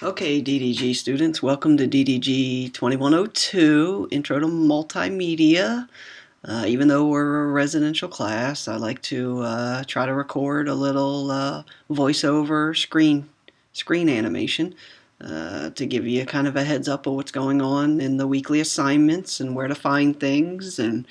Okay, DDG students, welcome to ddg2102, Intro to Multimedia. Even though we're a residential class, I like to try to record a little voiceover screen animation to give you kind of a heads up of what's going on in the weekly assignments and where to find things. And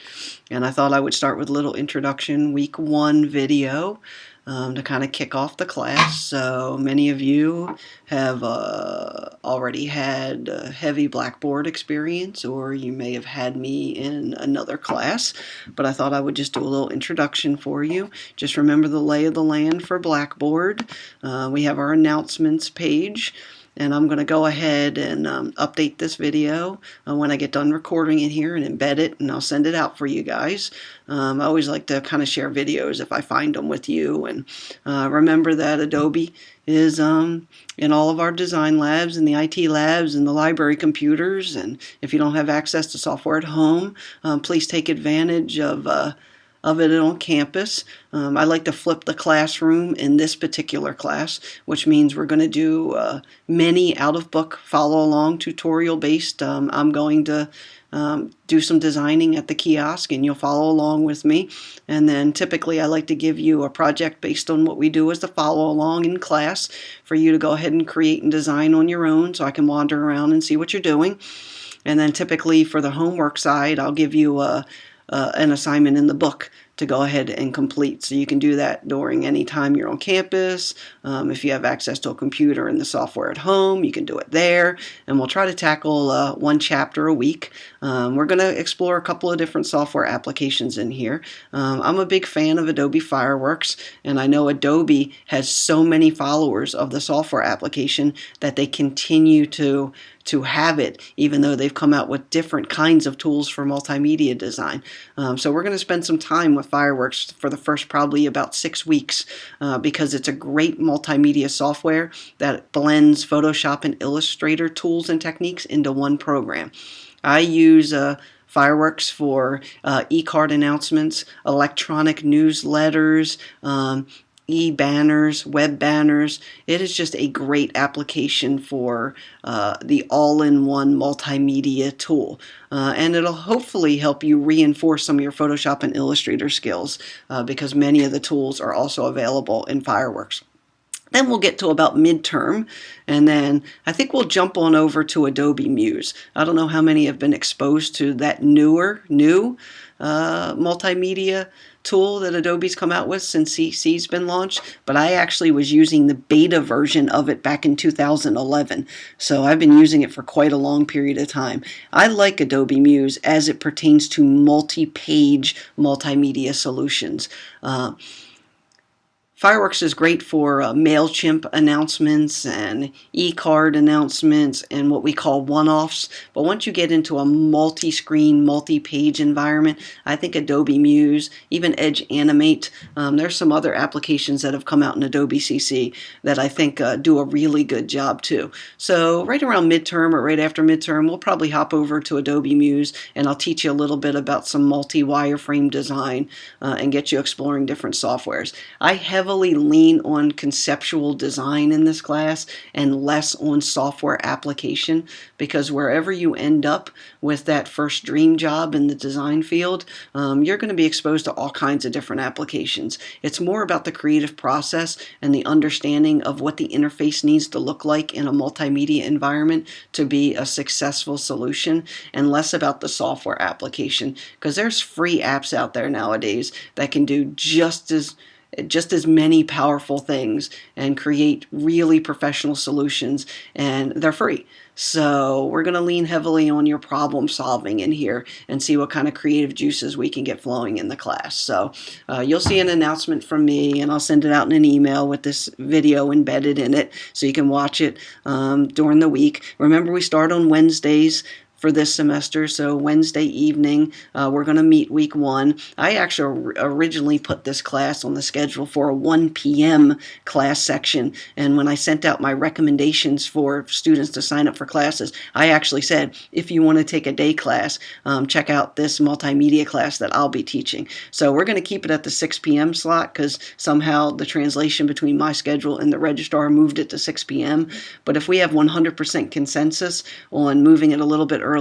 I thought I would start with a little introduction week 1 video. To kind of kick off the class. So many of you have already had heavy Blackboard experience, or you may have had me in another class, but I thought I would just do a little introduction for you. Just remember the lay of the land for Blackboard. We have our announcements page. And I'm going to go ahead and update this video when I get done recording it here and embed it, and I'll send it out for you guys. I always like to kind of share videos if I find them with you. And remember that Adobe is in all of our design labs and the IT labs and the library computers. And if you don't have access to software at home, please take advantage of it on campus. I like to flip the classroom in this particular class, which means we're going to do many out-of-book follow-along tutorial-based. I'm going to do some designing at the kiosk, and you'll follow along with me. And then typically I like to give you a project based on what we do as the follow-along in class for you to go ahead and create and design on your own, so I can wander around and see what you're doing. And then typically for the homework side, I'll give you an assignment in the book to go ahead and complete. So you can do that during any time you're on campus. If you have access to a computer and the software at home, you can do it there. And we'll try to tackle one chapter a week. We're going to explore a couple of different software applications in here. I'm a big fan of Adobe Fireworks, and I know Adobe has so many followers of the software application that they continue to have it, even though they've come out with different kinds of tools for multimedia design. So we're going to spend some time with Fireworks for the first probably about 6 weeks because it's a great multimedia software that blends Photoshop and Illustrator tools and techniques into one program. I use Fireworks for e-card announcements, electronic newsletters, e-banners, web banners. It is just a great application for the all-in-one multimedia tool. And it'll hopefully help you reinforce some of your Photoshop and Illustrator skills because many of the tools are also available in Fireworks. Then we'll get to about midterm, and then I think we'll jump on over to Adobe Muse. I don't know how many have been exposed to that new multimedia tool that Adobe's come out with since CC's been launched, but I actually was using the beta version of it back in 2011, so I've been using it for quite a long period of time. I like Adobe Muse as it pertains to multi-page multimedia solutions. Fireworks is great for MailChimp announcements and e-card announcements and what we call one-offs. But once you get into a multi-screen, multi-page environment, I think Adobe Muse, even Edge Animate, there's some other applications that have come out in Adobe CC that I think do a really good job too. So right around midterm or right after midterm, we'll probably hop over to Adobe Muse and I'll teach you a little bit about some multi-wireframe design and get you exploring different softwares. I heavily lean on conceptual design in this class and less on software application, because wherever you end up with that first dream job in the design field, you're going to be exposed to all kinds of different applications. It's more about the creative process and the understanding of what the interface needs to look like in a multimedia environment to be a successful solution, and less about the software application, because there's free apps out there nowadays that can do just as many powerful things and create really professional solutions, and they're free. So we're going to lean heavily on your problem solving in here and see what kind of creative juices we can get flowing in the class. So you'll see an announcement from me, and I'll send it out in an email with this video embedded in it so you can watch it during the week. Remember, we start on Wednesdays for this semester. So Wednesday evening, we're going to meet week 1. I actually originally put this class on the schedule for a 1 p.m. class section. And when I sent out my recommendations for students to sign up for classes, I actually said, if you want to take a day class, check out this multimedia class that I'll be teaching. So we're going to keep it at the 6 p.m. slot because somehow the translation between my schedule and the registrar moved it to 6 p.m. But if we have 100% consensus on moving it a little bit earlier,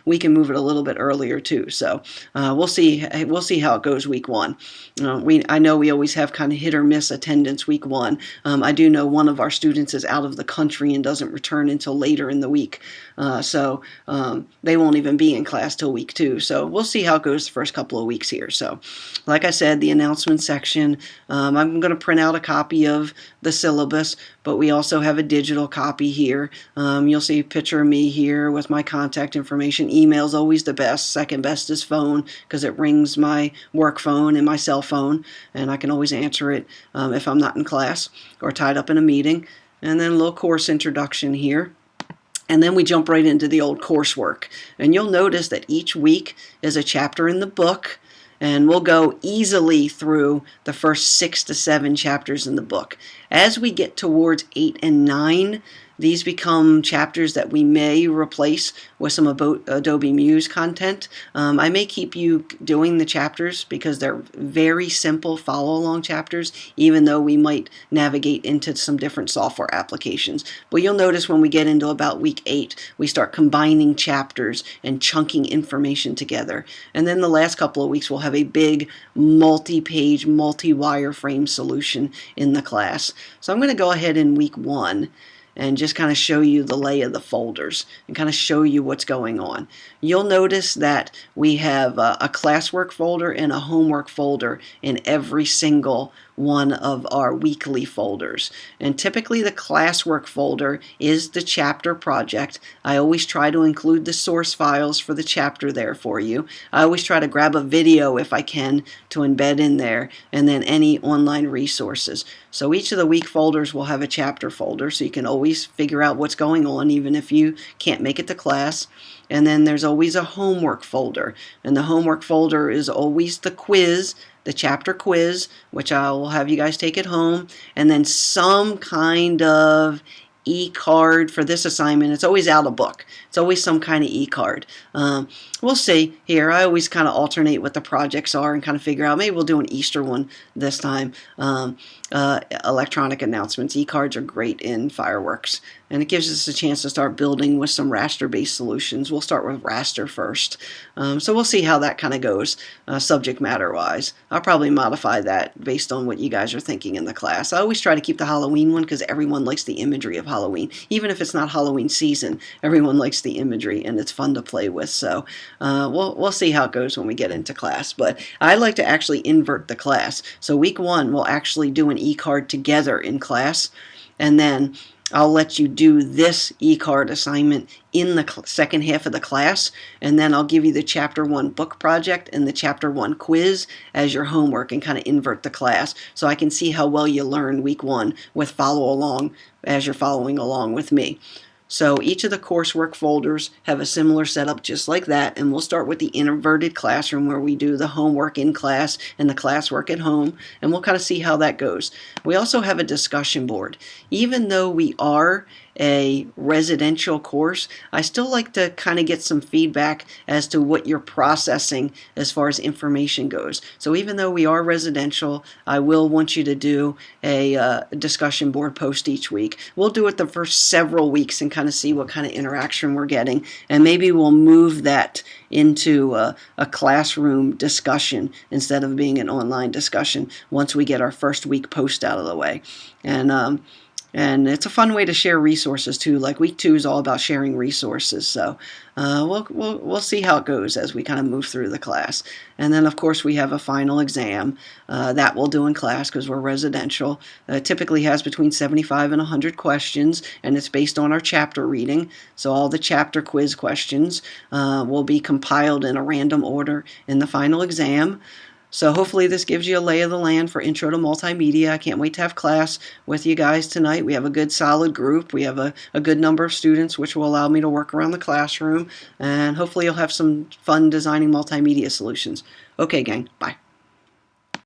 we can move it a little bit earlier too. So we'll see how it goes week 1. I know we always have kind of hit or miss attendance week 1. I do know one of our students is out of the country and doesn't return until later in the week. So they won't even be in class till week 2. So we'll see how it goes the first couple of weeks here. So like I said, the announcement section, I'm going to print out a copy of the syllabus, but we also have a digital copy here. You'll see a picture of me here with my contact information. Email's always the best. Second best is phone because it rings my work phone and my cell phone, and I can always answer it if I'm not in class or tied up in a meeting. And then a little course introduction here. And then we jump right into the old coursework. And you'll notice that each week is a chapter in the book, and we'll go easily through the first 6 to 7 chapters in the book. As we get towards 8 and 9, these become chapters that we may replace with some Adobe Muse content. I may keep you doing the chapters because they're very simple follow-along chapters, even though we might navigate into some different software applications. But you'll notice when we get into about week 8, we start combining chapters and chunking information together. And then the last couple of weeks, we'll have a big multi-page, multi-wireframe solution in the class. So I'm going to go ahead in week 1 and just kind of show you the lay of the folders and kind of show you what's going on. You'll notice that we have a classwork folder and a homework folder in every single one of our weekly folders. And typically the classwork folder is the chapter project. I always try to include the source files for the chapter there for you. I always try to grab a video if I can to embed in there, and then any online resources. So each of the week folders will have a chapter folder, so you can always figure out what's going on even if you can't make it to class. And then there's always a homework folder, and the homework folder is always the quiz, the chapter quiz, which I will have you guys take at home, and then some kind of e-card for this assignment. It's always out of book. It's always some kind of e-card. We'll see here. I always kind of alternate what the projects are and kind of figure out. Maybe we'll do an Easter one this time. Electronic announcements. E-cards are great in fireworks. And it gives us a chance to start building with some raster-based solutions. We'll start with raster first. So we'll see how that kind of goes, subject matter-wise. I'll probably modify that based on what you guys are thinking in the class. I always try to keep the Halloween one because everyone likes the imagery of Halloween. Even if it's not Halloween season, everyone likes the imagery and it's fun to play with. So we'll see how it goes when we get into class. But I like to actually invert the class. So week 1, we'll actually do an e-card together in class, and then I'll let you do this e-card assignment in the second half of the class, and then I'll give you the Chapter 1 book project and the Chapter 1 quiz as your homework and kind of invert the class so I can see how well you learn week 1 with follow along as you're following along with me. So each of the coursework folders have a similar setup just like that, and we'll start with the inverted classroom where we do the homework in class and the classwork at home, and we'll kind of see how that goes. We also have a discussion board. Even though we are a residential course, I still like to kind of get some feedback as to what you're processing as far as information goes. So even though we are residential, I will want you to do a discussion board post each week. We'll do it the first several weeks and kind of see what kind of interaction we're getting, and maybe we'll move that into a classroom discussion instead of being an online discussion once we get our first week post out of the way. And it's a fun way to share resources too. Like week 2 is all about sharing resources. So we'll see how it goes as we kind of move through the class. And then of course we have a final exam that we'll do in class because we're residential. It typically has between 75 and 100 questions, and it's based on our chapter reading. So all the chapter quiz questions will be compiled in a random order in the final exam. So hopefully this gives you a lay of the land for Intro to Multimedia. I can't wait to have class with you guys tonight. We have a good solid group. We have a good number of students, which will allow me to work around the classroom. And hopefully you'll have some fun designing multimedia solutions. Okay, gang, bye.